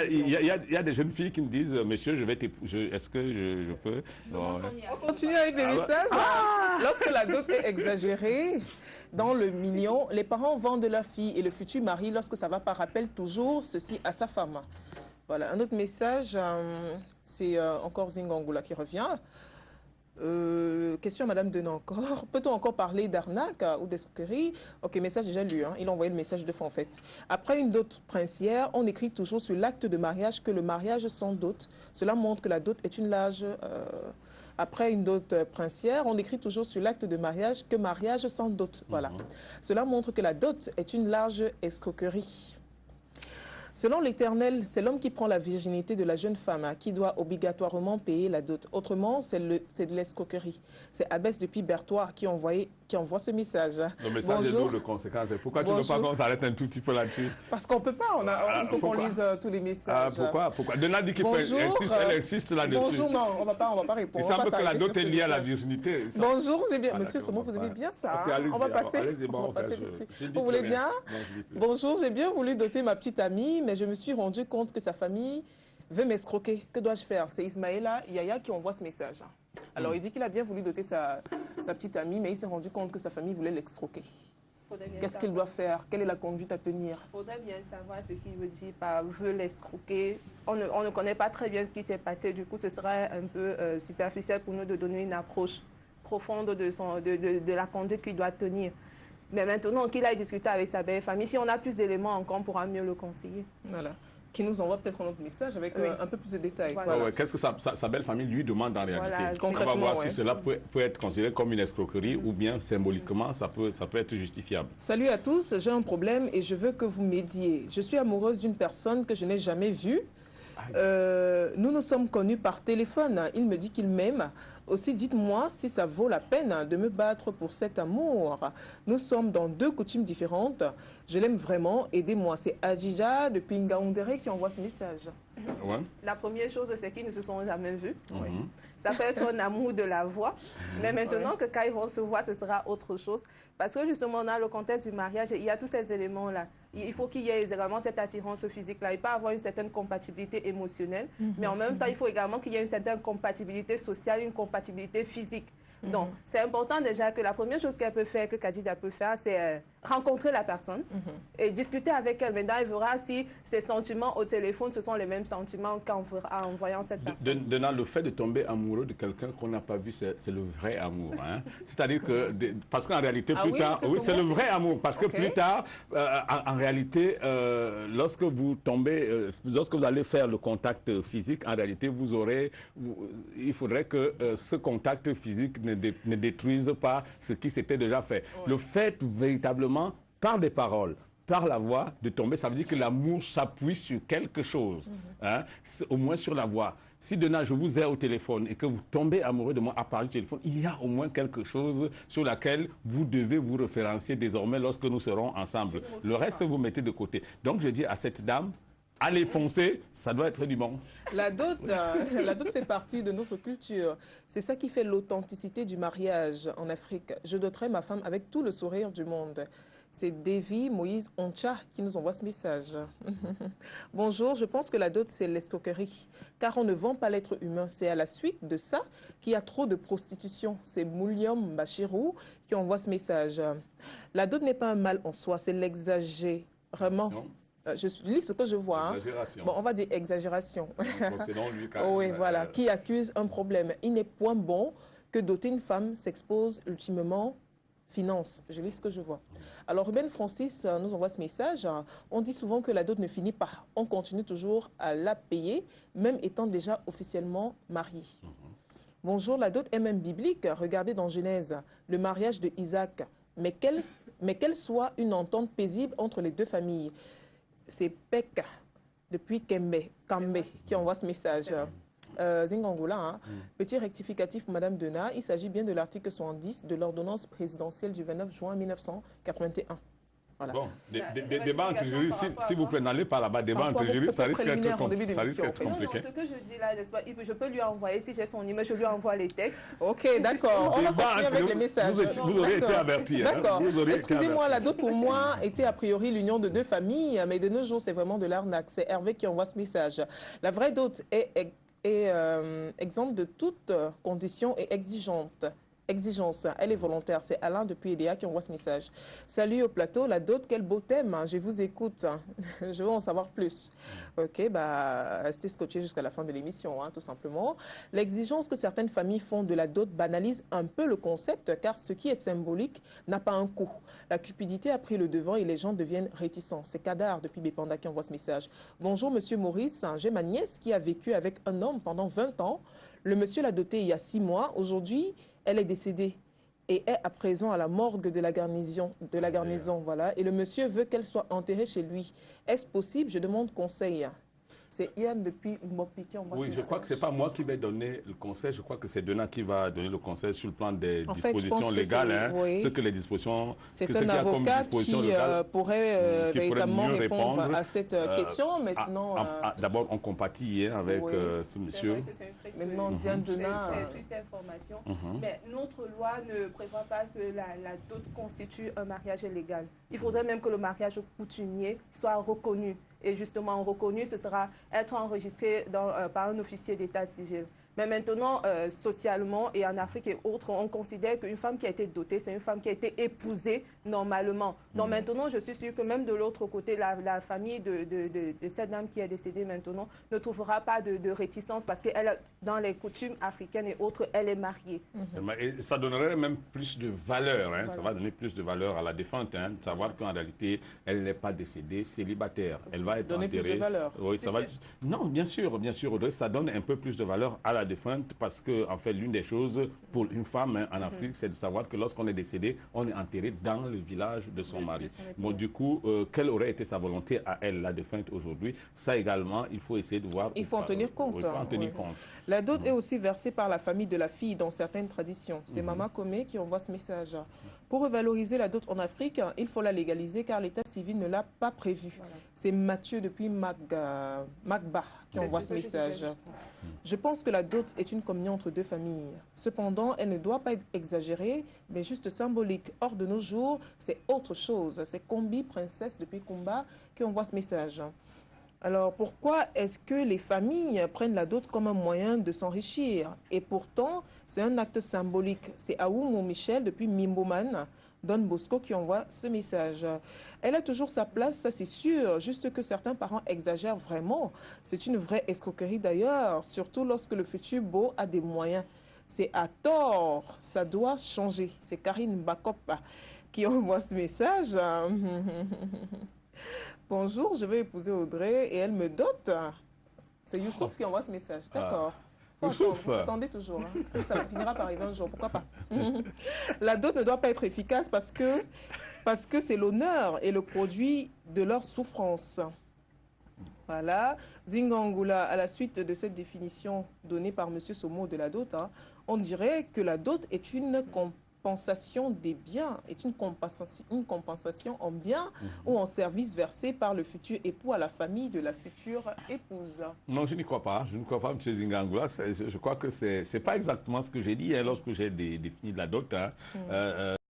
il y a des jeunes filles qui me disent, monsieur, est-ce que je peux... Bon, on continue avec les messages. Lorsque la dot est exagérée, dans le million, les parents vendent leur fille et le futur mari, lorsque ça va pas, rappelle toujours ceci à sa femme. Voilà, un autre message, c'est encore Zingangula qui revient. Question à Madame Denan encore. Peut-on encore parler d'arnaque ou d'escroquerie? Ok, message déjà lu. Hein. Il a envoyé le message deux fois en fait. Après une dot princière, on écrit toujours sur l'acte de mariage que le mariage sans dot. Cela montre que la dot est une large... Après une dot princière, on écrit toujours sur l'acte de mariage que mariage sans dot. Voilà. Cela montre que la dot est une large escroquerie. Selon l'Éternel, c'est l'homme qui prend la virginité de la jeune femme qui doit obligatoirement payer la dot. Autrement, c'est de l'escroquerie. C'est Abbesse depuis Berthois qui envoie ce message. Le message est lourd de conséquences. Pourquoi tu ne veux pas qu'on s'arrête un tout petit peu là-dessus? Parce qu'on ne peut pas. Il faut qu'on lise tous les messages. Pourquoi Dena dit qu'elle insiste là-dessus. Bonjour, non, on ne va pas répondre. Il semble que la dot est liée à la virginité. Bonjour, j'ai bien. Monsieur Somo, vous aimez bien ça. On va passer dessus. Vous voulez bien? Bonjour, j'ai bien voulu doter ma petite amie, mais je me suis rendu compte que sa famille veut m'escroquer. Que dois-je faire? C'est Ismaïla Yaya qui envoie ce message. Alors, il dit qu'il a bien voulu doter sa petite amie, mais il s'est rendu compte que sa famille voulait l'escroquer. Qu'est-ce qu'il doit faire? Quelle est la conduite à tenir? Il faudrait bien savoir ce qu'il veut dire par veut l'escroquer. On ne connaît pas très bien ce qui s'est passé. Du coup, ce serait un peu superficiel pour nous de donner une approche profonde de la conduite qu'il doit tenir. Mais maintenant qu'il a discuté avec sa belle famille, si on a plus d'éléments encore, on pourra mieux le conseiller. Voilà. Qui nous envoie peut-être un autre message avec un peu plus de détails. Voilà. Qu'est-ce que sa belle famille lui demande en réalité? Voilà, on va voir si cela peut être considéré comme une escroquerie ou bien symboliquement, ça peut être justifiable. Salut à tous, j'ai un problème et je veux que vous m'aidiez. Je suis amoureuse d'une personne que je n'ai jamais vue. Nous nous sommes connus par téléphone. Il me dit qu'il m'aime. Aussi, dites-moi si ça vaut la peine de me battre pour cet amour. Nous sommes dans deux coutumes différentes. Je l'aime vraiment. Aidez-moi. C'est Adjija de Pingaoundéré qui envoie ce message. Ouais. La première chose, c'est qu'ils ne se sont jamais vus. Ça peut être un amour de la voix. Mais maintenant que quand ils vont se voir, ce sera autre chose. Parce que justement, dans le contexte du mariage, il y a tous ces éléments-là. Il faut qu'il y ait également cette attirance physique-là. Il peut avoir une certaine compatibilité émotionnelle, mais en même temps, il faut également qu'il y ait une certaine compatibilité sociale, une compatibilité physique. Donc, c'est important déjà que la première chose qu'elle peut faire, que Kadida peut faire, c'est rencontrer la personne et discuter avec elle. Maintenant, elle verra si ses sentiments au téléphone, ce sont les mêmes sentiments qu'en voyant cette personne. Dans le fait de tomber amoureux de quelqu'un qu'on n'a pas vu, c'est le vrai amour. Hein? C'est-à-dire que, parce qu'en réalité, plus tard, c'est le vrai amour. Parce que plus tard, en réalité, lorsque vous tombez, lorsque vous allez faire le contact physique, en réalité, il faudrait que ce contact physique ne détruise pas ce qui s'était déjà fait. Le fait véritablement, par des paroles, par la voix, de tomber, ça veut dire que l'amour s'appuie sur quelque chose, hein, au moins sur la voix. Si demain je vous ai au téléphone et que vous tombez amoureux de moi à part du téléphone, il y a au moins quelque chose sur laquelle vous devez vous référencier désormais lorsque nous serons ensemble. Le reste, vous mettez de côté. Donc je dis à cette dame, allez foncer, ça doit être du bon. La dot fait partie de notre culture. C'est ça qui fait l'authenticité du mariage en Afrique. Je doterai ma femme avec tout le sourire du monde. C'est Davy Moïse Oncha qui nous envoie ce message. Bonjour, je pense que la dot, c'est l'escroquerie. Car on ne vend pas l'être humain. C'est à la suite de ça qu'il y a trop de prostitution. C'est Mouliam Bachirou qui envoie ce message. La dot n'est pas un mal en soi, c'est l'exagérément. Je lis ce que je vois. Hein. Bon, on va dire exagération. Oui, voilà, qui accuse un problème. Il n'est point bon que doter une femme s'expose ultimement finance. Je lis ce que je vois. Alors, Ruben Francis nous envoie ce message. On dit souvent que la dot ne finit pas. On continue toujours à la payer, même étant déjà officiellement marié. Bonjour, la dot est même biblique. Regardez dans Genèse, le mariage de Isaac. Mais qu'elle soit une entente paisible entre les deux familles. C'est Pek, depuis Kambe, qui envoie ce message. Zingangola, hein. Petit rectificatif, Madame Dena, il s'agit bien de l'article 70 de l'ordonnance présidentielle du 29 juin 1981. Voilà. Bon, débat entre juristes, s'il vous plaît, n'allez pas là-bas, débat entre juristes, ça risque d'être compliqué. Non, ce que je dis là, n'est-ce pas, je peux lui envoyer, si j'ai son email, je lui envoie les textes. Ok, d'accord, on va continuer avec les messages. Vous aurez été averti. D'accord, excusez-moi, la dot pour moi était a priori l'union de deux familles, mais de nos jours, c'est vraiment de l'arnaque. C'est Hervé qui envoie ce message. La vraie dot est exempte de toute condition et exigence. Elle est volontaire. C'est Alain depuis EDA qui envoie ce message. Salut au plateau. La dot, quel beau thème. Je vous écoute. Je veux en savoir plus. Ok, bah, restez scotché jusqu'à la fin de l'émission, hein, tout simplement. L'exigence que certaines familles font de la dot banalise un peu le concept, car ce qui est symbolique n'a pas un coût. La cupidité a pris le devant et les gens deviennent réticents. C'est Kadar depuis Bépanda qui envoie ce message. Bonjour, monsieur Maurice. J'ai ma nièce qui a vécu avec un homme pendant 20 ans. Le monsieur l'a dotée il y a 6 mois. Aujourd'hui, elle est décédée et est à présent à la morgue de la garnison. Voilà. Et le monsieur veut qu'elle soit enterrée chez lui. Est-ce possible? Je demande conseil. C'est Ian depuis Mopiki. Oui, je crois que ce n'est pas moi qui vais donner le conseil. Je crois que c'est Dena qui va donner le conseil sur le plan des dispositions légales. Hein, oui. Ce que les dispositions... C'est un avocat qui pourrait véritablement répondre à cette question. Maintenant, d'abord, on compatit avec ce monsieur. Maintenant, Diane Dena... C'est triste information. Mais notre loi ne prévoit pas que la dot constitue un mariage illégal. Il faudrait même que le mariage coutumier soit reconnu. Et justement, reconnu, ce sera être enregistré par un officier d'état civil. Mais maintenant, socialement et en Afrique et autres, on considère qu'une femme qui a été dotée, c'est une femme qui a été épousée normalement. Donc maintenant, je suis sûre que même de l'autre côté, la famille de cette dame qui est décédée maintenant ne trouvera pas de réticence parce qu'elle, dans les coutumes africaines et autres, elle est mariée. Et ça donnerait même plus de valeur, hein, ça va donner plus de valeur à la défunte, hein, de savoir qu'en réalité, elle n'est pas décédée, célibataire. Elle va être enterrée. Plus de valeur. Oui, ça va... Non, bien sûr, Audrey, ça donne un peu plus de valeur à la défunte parce que, en fait, l'une des choses pour une femme hein, en Afrique, c'est de savoir que lorsqu'on est décédé, on est enterré dans le village de son mari. Bon, du coup, quelle aurait été sa volonté à elle, la défunte, aujourd'hui? Ça également, il faut essayer de voir. Il faut en tenir compte. Il faut en tenir compte. La dot est aussi versée par la famille de la fille dans certaines traditions. C'est Mama Komé qui envoie ce message. Pour revaloriser la dot en Afrique, il faut la légaliser car l'état civil ne l'a pas prévu. C'est Mathieu depuis Magba qui envoie ce message. Je pense que la dot est une communion entre deux familles. Cependant, elle ne doit pas être exagérée, mais juste symbolique. Or, de nos jours, c'est autre chose. C'est Kombi, princesse depuis Kumba, qui envoie ce message. Alors, pourquoi est-ce que les familles prennent la dot comme un moyen de s'enrichir? Et pourtant, c'est un acte symbolique. C'est Aoumou Michel, depuis Mimboman, Don Bosco, qui envoie ce message. Elle a toujours sa place, ça c'est sûr, juste que certains parents exagèrent vraiment. C'est une vraie escroquerie d'ailleurs, surtout lorsque le futur beau a des moyens. C'est à tort, ça doit changer. C'est Karine Bakop qui envoie ce message. Bonjour, je vais épouser Audrey et elle me dote. C'est Youssouf qui envoie ce message. D'accord. Youssouf. Vous attendez toujours. Hein. Ça finira par arriver un jour, pourquoi pas. La dot ne doit pas être efficace parce que c'est l'honneur et le produit de leur souffrance. Voilà. Zingangula, à la suite de cette définition donnée par M. Somo de la dot, hein, on dirait que la dot est une compensation des biens, est une compensation en biens ou en services versés par le futur époux à la famille de la future épouse. Non, je n'y crois pas. Je ne crois pas, M. Zingangula. Je crois que ce n'est pas exactement ce que j'ai dit hein, lorsque j'ai défini la dot. Hein.